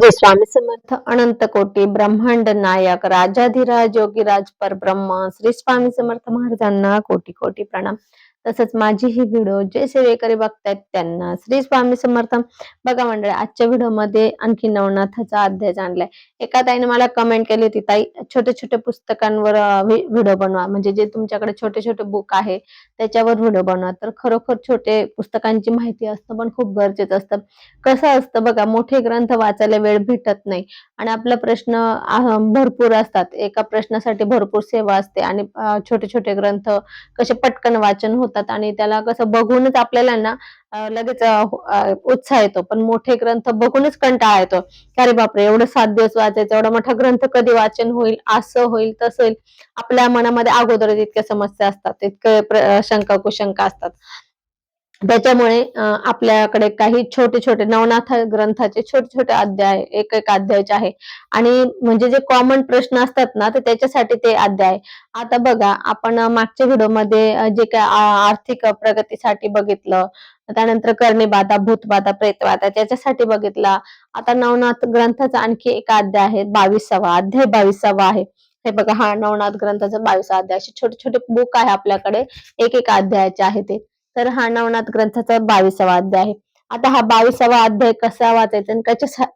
श्री स्वामी समर्थ अनंत कोटी ब्रह्मांड नायक राजाधिराज योगीराज परब्रह्म श्री स्वामी समर्थ महाराजांना कोटी कोटी प्रणाम। तसंच माझी ही व्हिडिओ जे सेवेकरी बघतायत त्यांना श्री स्वामी समर्थ। बघा मंडळी, आजच्या व्हिडिओमध्ये आणखी नवनाथाचा अध्याय आणलाय। एका ताईने मला कमेंट केली होती, ताई छोटे छोटे पुस्तकांवर व्हिडिओ बनवा, म्हणजे जे तुमच्याकडे छोटे छोटे बुक आहे त्याच्यावर व्हिडिओ बनवा। तर खरोखर छोटे पुस्तकांची माहिती असतं पण खूप गरजेचं असतं। कसं असतं बघा, मोठे ग्रंथ वाचायला वेळ भेटत नाही आणि आपला प्रश्न भरपूर असतात, एका प्रश्नासाठी भरपूर सेवा असते आणि छोटे छोटे ग्रंथ कसे पटकन वाचन होतात आणि त्याला कसं बघूनच आपल्याला ना लगेच उत्साह येतो। पण मोठे ग्रंथ बघूनच कंटाळा येतो, अरे बापरे एवढं 7 दिवस वाचायचं, एवढा मोठा ग्रंथ कधी वाचन होईल, असं होईल तसं होईल। आपल्या मनामध्ये अगोदरच इतक्या समस्या असतात, इतके शंका कुशंका असतात। त्याच्यामुळे आपल्याकडे काही छोटे छोटे नवनाथ ग्रंथाचे छोटे छोटे अध्याय, एक एक अध्यायाचे आहे आणि म्हणजे जे कॉमन प्रश्न असतात ना, तर त्याच्यासाठी ते अध्याय। आता बघा, आपण मागच्या व्हिडिओमध्ये जे काय आर्थिक प्रगतीसाठी बघितलं, त्यानंतर करणीबाधा, भूतबाधा, प्रेतबाधा त्याच्यासाठी बघितला। आता नवनाथ ग्रंथाचा आणखी एक अध्याय आहे, 22वा अध्याय, 22वा आहे। हे बघा, हा नवनाथ ग्रंथाचा 22वा अध्याय। असे छोटे छोटे बुक आहे आपल्याकडे, एक एक अध्यायाचे आहे ते। तर हा नवनाथ ग्रंथाचा 22वा अध्याय आहे। आता हा 22वा अध्याय कसा वाचायचा आणि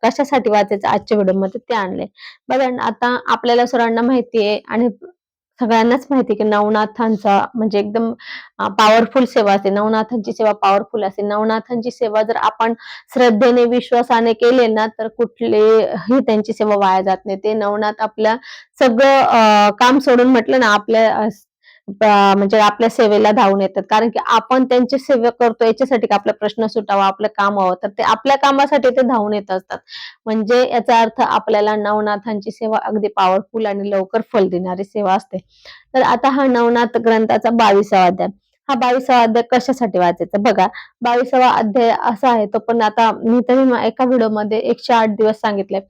कशासाठी वाचायचा आजच्या व्हिडिओमध्ये ते आणले। बघा आता आपल्याला सर्वांना माहिती आहे आणि सगळ्यांनाच माहिती आहे की नवनाथांचा म्हणजे एकदम पॉवरफुल सेवा असते। नवनाथांची सेवा पॉवरफुल असते। नवनाथांची सेवा जर आपण श्रद्धेने विश्वासाने केले ना, तर कुठलीही त्यांची सेवा वाया जात नाही। ते नवनाथ आपल्या सगळं काम सोडून म्हटलं ना, आपल्या म्हणजे आपल्या सेवेला धावून येतात, कारण की आपण त्यांची सेवा करतो याच्यासाठी की आपला प्रश्न सुटावा, आपलं काम व्हावं, तर ते आपल्या कामासाठी ते धावून येत असतात। म्हणजे याचा अर्थ आपल्याला नवनाथांची सेवा अगदी पॉवरफुल आणि लवकर फल देणारी सेवा असते। तर आता हा नवनाथ ग्रंथाचा 22वा अध्याय, हा 22वा अध्याय कशासाठी वाचायचा बघा। 22वा अध्याय असा आहे, तो पण आता मी तरी एका व्हिडिओमध्ये 108 दिवस सांगितले,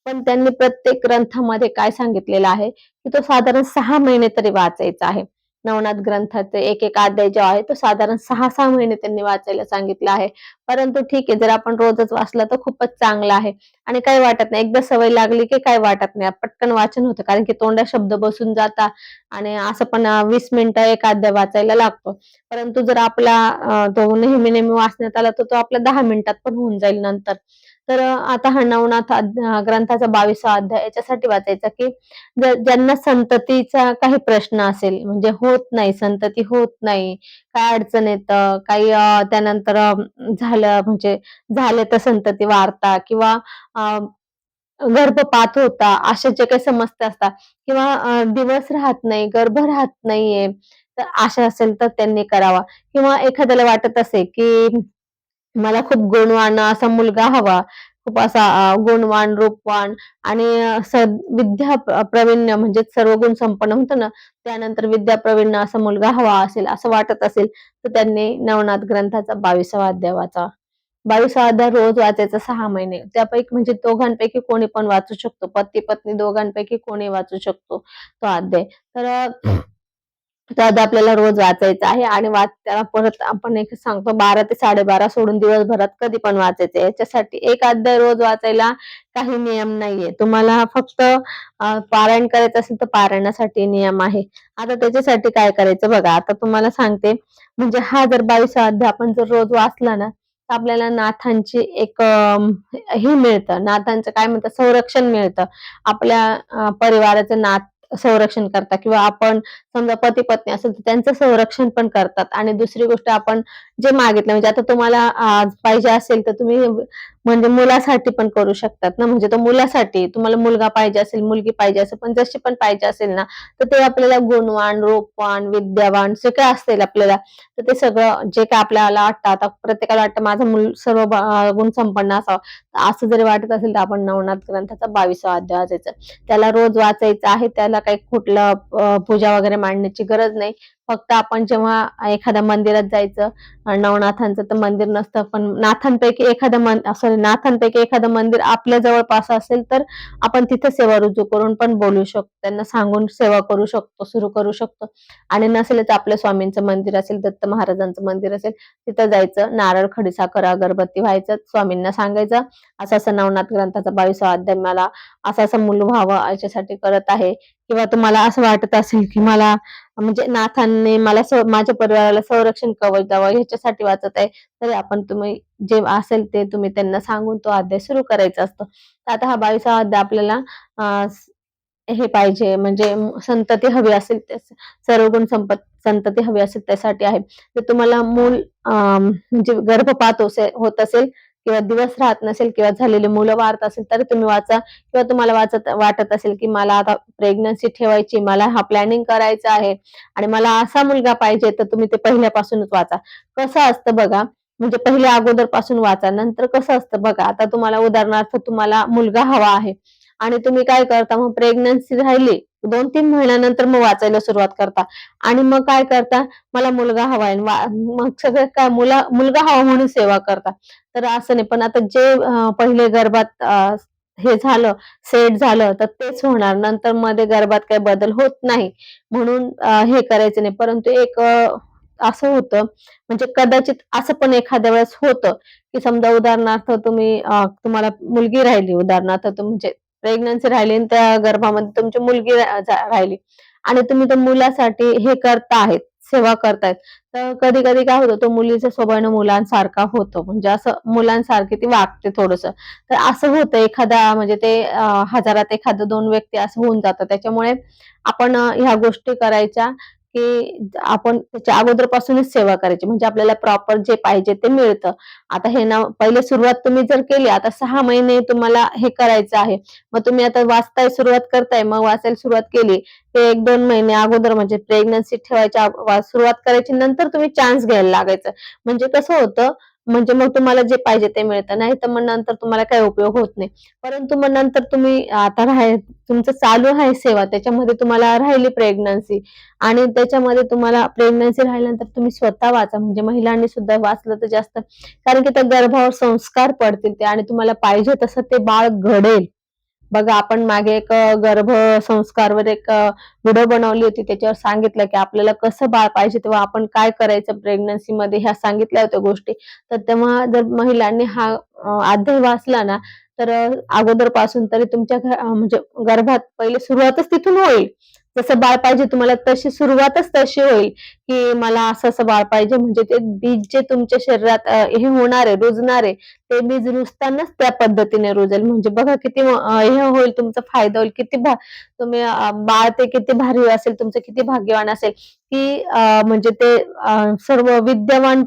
पण त्यांनी प्रत्येक ग्रंथामध्ये काय सांगितलेलं आहे की तो साधारण 6 महिने तरी वाचायचा आहे। नवनाथ ग्रंथाचे एक एक अध्याय जो आहे तो साधारण 6 महिने त्यांनी वाचायला सांगितलं आहे। परंतु ठीक आहे, जर आपण रोजच वाचलं तर खूपच चांगलं आहे आणि काही वाटत नाही, एकदा सवय लागली की काही वाटत नाही, पटकन वाचन होतं, कारण की तोंडात शब्द बसून जातात आणि असं पण 20 मिनिटं एक अध्याय वाचायला लागतो। परंतु जर आपला तो नेहमी नेहमी वाचण्यात आला तर तो आपल्या 10 मिनिटात पण होऊन जाईल नंतर। तर आता हा नवनाथ ग्रंथाचा 22वा अध्याय याच्यासाठी वाचायचा की ज्यांना संततीचा काही प्रश्न असेल, म्हणजे होत नाही, संतती होत नाही, काय अडचण येतं, काही त्यानंतर झालं म्हणजे झाले तर संतती वारता किंवा गर्भपात होता, अशा जे काही समस्या असतात किंवा दिवस राहत नाही, गर्भ राहत नाहीये, तर अशा असेल तर त्यांनी करावा। किंवा एखाद्याला वाटत असेल की मला खूप गुणवान असा मुलगा हवा, खूप असा गुणवान, रूपवान आणि विद्या प्रावीण्य म्हणजे सर्व गुण संपन्न होतं ना, त्यानंतर विद्या प्रावीण्य असा मुलगा हवा असेल, असं वाटत असेल, तर त्यांनी नवनाथ ग्रंथाचा 22वा अध्याय वाचावा। 22वा अध्याय रोज वाचायचा 6 महिने, त्यापैकी म्हणजे दोघांपैकी कोणी पण वाचू शकतो, पती पत्नी दोघांपैकी कोणी वाचू शकतो तो अध्याय। तर तो अध्याय आपल्याला रोज वाचायचा आहे आणि त्याला परत आपण एक सांगतो 12 ते 12:30 सोडून दिवसभरात कधी पण वाचायचं। याच्यासाठी एक अध्याय रोज वाचायला काही नियम नाहीये, तुम्हाला फक्त पारायण करायचं असेल तर पारायणासाठी नियम आहे। आता त्याच्यासाठी काय करायचं बघा, आता तुम्हाला सांगते, म्हणजे हा जर 22वा अध्याय आपण जर रोज वाचला ना, तर आपल्याला नाथांची एक हे मिळतं, नाथांचं काय म्हणतात, संरक्षण मिळतं। आपल्या परिवाराचं नाथ संरक्षण करतात किंवा आपण समजा पती पत्नी असेल तर त्यांचं संरक्षण पण करतात। आणि दुसरी गोष्ट, आपण जे मागितलं म्हणजे आता तुम्हाला पाहिजे असेल तर तुम्ही म्हणजे मुलासाठी पण करू शकतात ना, म्हणजे तो मुलासाठी, तुम्हाला मुलगा पाहिजे असेल, मुलगी पाहिजे असेल, पण जशी पण पाहिजे असेल ना, तर ते आपल्याला गुणवान, रूपवान, विद्यावान जे काय असेल आपल्याला, तर ते सगळं जे काय आपल्याला वाटतं, आता प्रत्येकाला वाटतं माझं मूल सर्व गुण संपन्न असावं, असं जरी वाटत असेल तर आपण नवनाथ ग्रंथाचा 22वा अध्याय वाचायचा। त्याला रोज वाचायचं आहे, त्याला काही कुठलं पूजा वगैरे मांडण्याची गरज नाही, फक्त आपण जेव्हा एखाद्या मंदिरात जायचं, नवनाथांचं तर मंदिर नसतं, पण नाथांपैकी एखादं मंदिर आपल्या जवळपास असेल तर आपण तिथे सेवा रुजू करून पण बोलू शकतो, त्यांना सांगून सेवा करू शकतो, सुरू करू शकतो. आणि नसेलच आपल्या स्वामींचं मंदिर असेल, दत्त महाराजांचं मंदिर असेल, तिथं जायचं, नारळ, खडीसाखर, अगरबत्ती व्हायचं, स्वामींना सांगायचं, असं असं नवनाथ ग्रंथाचा 22वा अध्याय मला असं असं मूल व्हावं याच्यासाठी करत आहे. किंवा तुम्हाला असं वाटत असेल की मला म्हणजे नाथांनी मला माझ्या परिवाराला संरक्षण कवच द्यावं ह्याच्यासाठी वाचत आहे, तर तुम्ही जे असेल ते तुम्ही त्यांना सांगून तो अध्याय सुरू करायचा असतो. तर आता हा 22वा अध्याय आपल्याला हे पाहिजे म्हणजे संतती हवी असेल, सर्वगुण संतती हवी असेल त्यासाठी आहे. तर तुम्हाला मूल म्हणजे गर्भपात होत असेल किंवा दिवस राहत नसेल किंवा झालेली मुलं वारत असेल तर तुम्ही वाचा. किंवा तुम्हाला वाटत असेल की मला आता प्रेग्नन्सी ठेवायची, मला हा प्लॅनिंग करायचा आहे आणि मला असा मुलगा पाहिजे, तर तुम्ही ते पहिल्यापासूनच वाचा. कसं असतं बघा, म्हणजे पहिले अगोदर पासून वाचा, नंतर कसं असतं बघा, आता तुम्हाला उदाहरणार्थ तुम्हाला मुलगा हवा आहे आणि तुम्ही काय करता, मग प्रेग्नन्सी राहिली 2-3 महिन्यानंतर मग वाचायला सुरुवात करता आणि मग काय करता, मला मुलगा हवाय, मग सगळं काय मुलगा हवा म्हणून सेवा करता. तर असं नाही, पण आता जे पहिले गर्भात हे झालं, सेट झालं तर तेच होणार. नंतर मध्ये गर्भात काही बदल होत नाही. म्हणून हे करायचं नाही. परंतु एक असं होतं म्हणजे कदाचित असं पण एखाद्या वेळेस होतं, की समजा उदाहरणार्थ तुम्हाला मुलगी राहिली, उदाहरणार्थ म्हणजे प्रेग्नन्सी राहिली आणि त्या गर्भामध्ये तुमची मुलगी राहिली आणि तुम्ही त्या मुलासाठी हे करता सेवा करतायत. तर कधी-कधी काय होतं, तो मुलीच्या स्वभावानं मुलांसारखा होतो. म्हणजे असं मुलांसारखी ती वागते थोडंसं. तर असं होतं एखादा म्हणजे ते हजारात एखादं 2 व्यक्ती असं होऊन जातं. त्याच्यामुळे आपण ह्या गोष्टी करायच्या, की आपण त्याच्या अगोदरपासूनच सेवा करायची. म्हणजे आपल्याला प्रॉपर जे पाहिजे ते मिळतं. आता हे ना पहिले सुरुवात तुम्ही जर केली, आता 6 महिने तुम्हाला हे करायचं आहे. मग तुम्ही आता सुरुवात करताय, मग वाचायला सुरुवात केली, ते 1-2 महिने अगोदर म्हणजे प्रेग्नन्सी ठेवायच्या सुरुवात करायची, नंतर तुम्ही चान्स घ्यायला लागायचं. म्हणजे कसं होतं, म्हणजे मग तुम्हाला जे पाहिजे ते मिळतं. नाहीतर मग नंतर तुम्हाला काही उपयोग होत नाही. परंतु मग नंतर तुम्ही आता तुमचं चालू आहे सेवा, त्याच्यामध्ये तुम्हाला राहिली प्रेग्नन्सी आणि त्याच्यामध्ये तुम्हाला प्रेग्नन्सी राहिल्यानंतर तुम्ही स्वतः वाचा. म्हणजे महिलांनी सुद्धा वाचलं तर जास्त, कारण की त्या गर्भावर संस्कार पडतील ते आणि तुम्हाला पाहिजे तसं ते बाळ घडेल. बघा, आपण मागे एक गर्भ संस्कारवर एक व्हिडिओ बनवली होती. त्याच्यावर सांगितलं की आपल्याला कसं बाळ पाहिजे तेव्हा आपण काय करायचं प्रेग्नन्सीमध्ये, ह्या सांगितल्या होत्या गोष्टी. तर तेव्हा जर महिलांनी हा अध्याय वाचला ना, तर अगोदरपासून तरी तुमच्या म्हणजे गर्भात पहिले सुरुवातच तिथून होईल. जसं बाळ पाहिजे तुम्हाला तशी सुरुवातच तशी होईल, की मला असं-असं बाळ पाहिजे. म्हणजे ते बीज जे तुमच्या शरीरात हे होणार आहे, रुजणार आहे, ते बीज रुजतानाच त्या पद्धतीने रुजेल. म्हणजे बघा किती हे होईल, तुमचा फायदा होईल. तुम्ही बाळ ते किती भारी असेल, तुमचं किती भाग्यवान असेल, की म्हणजे ते सर्व विद्यमान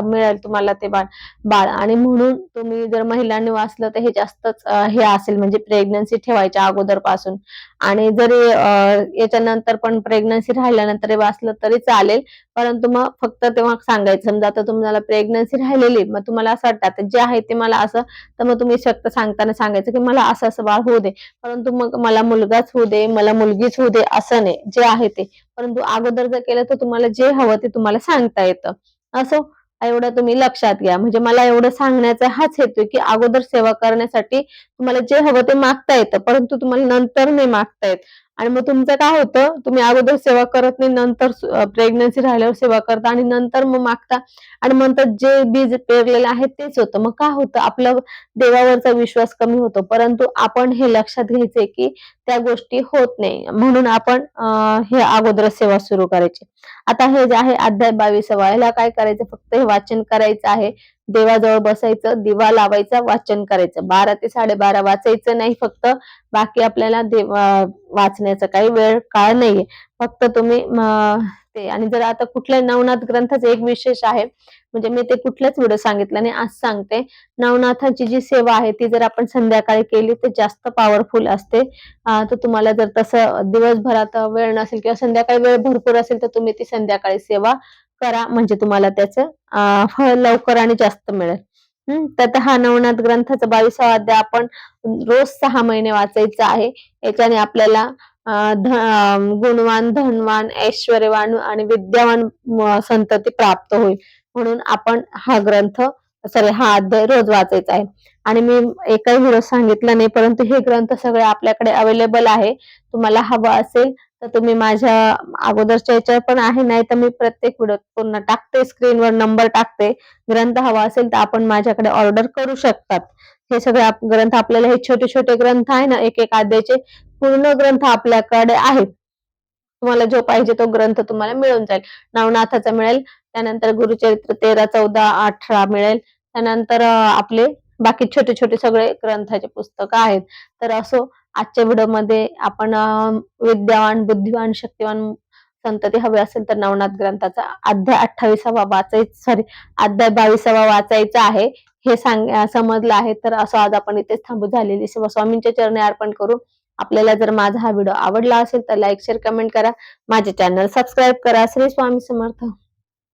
मिळेल तुम्हाला ते बाळ बाळ आणि म्हणून तुम्ही जर महिलांनी वाचलं तर हे जास्तच हे असेल म्हणजे प्रेग्नन्सी ठेवायच्या अगोदरपासून आणि जरी याच्यानंतर पण प्रेग्नन्सी राहिल्यानंतर हे वाचलं तरी चालेल. परंतु मग फक्त तेव्हा सांगायचं, समजा आता तुम्हाला प्रेग्नन्सी राहिलेली, मग तुम्हाला असं वाटतं आता जे आहे ते मला असं, तर मग तुम्ही फक्त सांगताना सांगायचं की मला असं असं बाळ होऊ दे, परंतु मग मला मुलगाच होऊ दे, मला मुलगीच होऊ दे असं नाही, जे आहे ते. परंतु अगोदर जर केलं तर तुम्हाला जे हवं ते तुम्हाला सांगता येतं. असं एवढं तुम्ही लक्षात घ्या. म्हणजे मला एवढं सांगण्याचा हाच हेतू आहे, की अगोदर सेवा करण्यासाठी तुम्हाला जे हवं ते मागता येतं, परंतु तुम्हाला नंतर नाही मागता येत. आणि मग तुमचं काय होतं, तुम्ही अगोदर सेवा करत नाही, नंतर प्रेग्नन्सी राहिल्यावर सेवा करता आणि नंतर मग मागता आणि नंतर जे बीज पेरलेलं आहे तेच होतं. मग काय होतं, आपलं देवावरचा विश्वास कमी होतो. परंतु आपण हे लक्षात घ्यायचंय, की त्या गोष्टी होत नाही. म्हणून आपण हे अगोदर सेवा सुरू करायची. आता हे जे आहे अध्याय 22वा, ह्याला काय करायचं, फक्त हे वाचन करायचं आहे. देवाजवळ बसायचं, दिवा लावायचा, वाचन करायचं. 12 ते 12:30 वाचायचं नाही फक्त. बाकी आपल्याला वाचण्याचा काही वेळ काळ नाहीये. फक्त तुम्ही ते आणि जर आता कुठल्या नवनाथ ग्रंथाचं एक विशेष आहे, म्हणजे मी ते कुठल्याच व्हिडिओ सांगितलं नाही, आज सांगते. नवनाथाची जी सेवा आहे ती जर आपण संध्याकाळी केली तर जास्त पॉवरफुल असते. तर तुम्हाला जर तसं दिवसभरात वेळ नसेल किंवा संध्याकाळी वेळ भरपूर असेल तर तुम्ही ती संध्याकाळी सेवा करा. म्हणजे तुम्हाला त्याचं फळ लवकर आणि जास्त मिळेल. तर हा नवनाथ ग्रंथाचा 22वा अध्याय आपण रोज 6 महिने वाचायचा आहे. याच्याने आपल्याला गुणवान, धनवान, ऐश्वर्यवान आणि विद्यावान संतती प्राप्त होईल. म्हणून आपण हा ग्रंथ हा अध्याय रोज वाचायचा आहे. आणि मी एकही व्हिडिओ सांगितला नाही, परंतु हे ग्रंथ सगळे आपल्याकडे अवेलेबल आहे. तुम्हाला हवं असेल तर तुम्ही माझ्या अगोदरच्या याच्यावर पण आहे, नाही तर मी प्रत्येक व्हिडिओ पुन्हा टाकते, स्क्रीनवर नंबर टाकते. ग्रंथ हवा असेल तर आपण माझ्याकडे ऑर्डर करू शकतात. हे सगळे ग्रंथ आपल्याला, हे छोटे छोटे ग्रंथ आहे ना, एक एक अध्यायचे पूर्ण ग्रंथ आपल्याकडे आहेत. तुम्हाला जो पाहिजे तो ग्रंथ तुम्हाला मिळून जाईल. नवनाथाचा मिळेल, त्यानंतर गुरुचरित्र 13, 14, 18 मिळेल. त्यानंतर आपले बाकी छोटे छोटे सगळे ग्रंथाचे पुस्तकं आहेत. तर असो, आजच्या व्हिडिओमध्ये आपण विद्यावान, बुद्धिवान, शक्तिवान संतती हवी असेल तर नवनाथ ग्रंथाचा अध्याय 28 अध्याय 22 वाचायचा आहे, हे समजलं आहे. तर असं आज आपण इथेच थांबू. झालेली सेवा स्वामींच्या चरणी अर्पण करू. आपल्याला जर माझा हा व्हिडिओ आवडला असेल तर लाईक, शेअर, कमेंट करा. माझे चॅनल सबस्क्राईब करा. श्री स्वामी समर्थ.